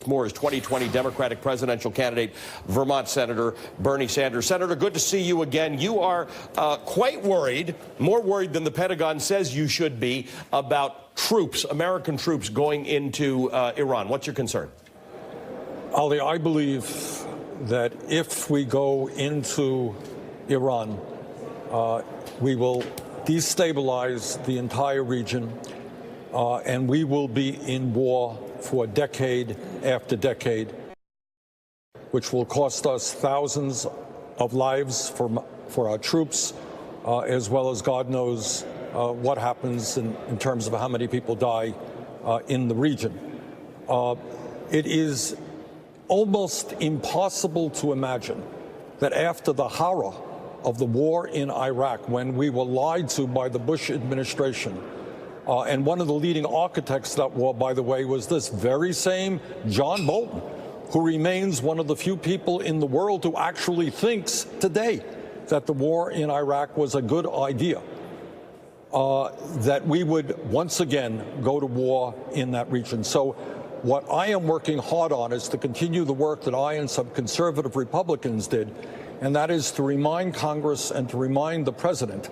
More as 2020 Democratic presidential candidate, Vermont Senator Bernie Sanders. Senator, good to see you again. You are quite worried, more worried than the Pentagon says you should be, about troops, American troops going into Iran. What's your concern? Ali, I believe that if we go into Iran, we will destabilize the entire region, and we will be in war for decade after decade, which will cost us thousands of lives for our troops, as well as God knows what happens in terms of how many people die in the region. It is almost impossible to imagine that after the horror of the war in Iraq, when we were lied to by the Bush administration, and one of the leading architects of that war, by the way, was this very same John Bolton, who remains one of the few people in the world who actually thinks today that the war in Iraq was a good idea, that we would once again go to war in that region. So what I am working hard on is to continue the work that I and some conservative Republicans did, and that is to remind Congress and to remind the President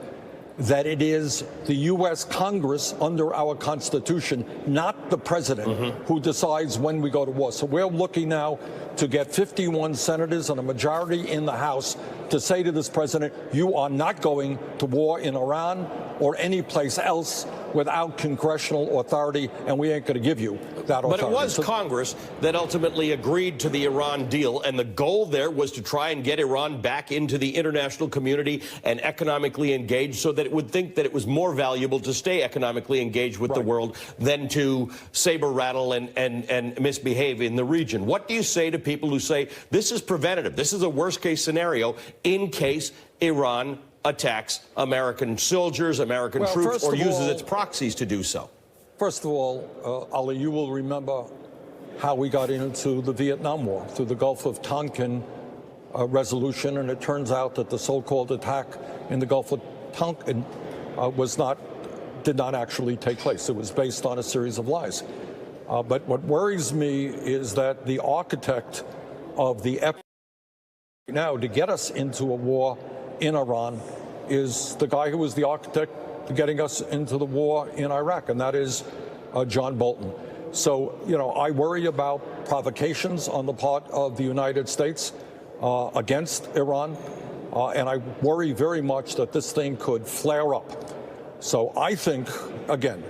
that it is the U.S. Congress under our Constitution, not the President, who decides when we go to war. So we're looking now to get 51 senators and a majority in the House to say to this President, you are not going to war in Iran or any place else without congressional authority, and we ain't going to give you that authority. But it was Congress that ultimately agreed to the Iran deal, and the goal there was to try and get Iran back into the international community and economically engaged, so that it would think that it was more valuable to stay economically engaged with the world than to saber rattle and misbehave in the region. What do you say to people who say this is preventative, this is a worst-case scenario in case Iran attacks American soldiers, American troops, or uses its proxies to do so? First of all, Ali, you will remember how we got into the Vietnam War through the Gulf of Tonkin resolution, and it turns out that the so-called attack in the Gulf of Tonkin did not actually take place. It was based on a series of lies. But what worries me is that the architect of the effort now to get us into a war in Iran is the guy who was the architect to getting us into the war in Iraq, and that is John Bolton. So, you know, I worry about provocations on the part of the United States against Iran, and I worry very much that this thing could flare up. So I think, again,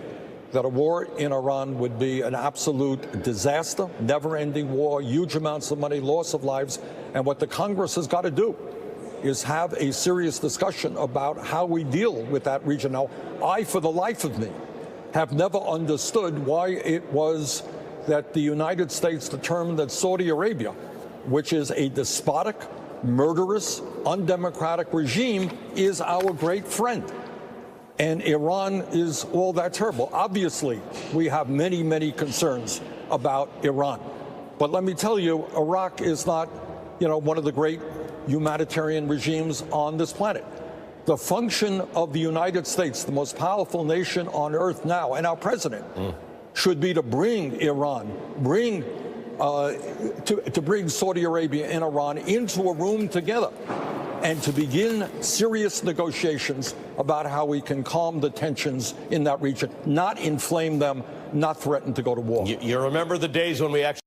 that a war in Iran would be an absolute disaster, never-ending war, huge amounts of money, loss of lives, and what the Congress has got to do is have a serious discussion about how we deal with that region. Now, I, for the life of me, have never understood why it was that the United States determined that Saudi Arabia, which is a despotic, murderous, undemocratic regime, is our great friend, and Iran is all that terrible. Obviously, we have many, many concerns about Iran. But let me tell you, Iraq is not, one of the great humanitarian regimes on this planet. The function of the United States, the most powerful nation on earth now, and our president, should be to bring Iran, to bring Saudi Arabia and Iran into a room together and to begin serious negotiations about how we can calm the tensions in that region, not inflame them, not threaten to go to war. You remember the days when we actually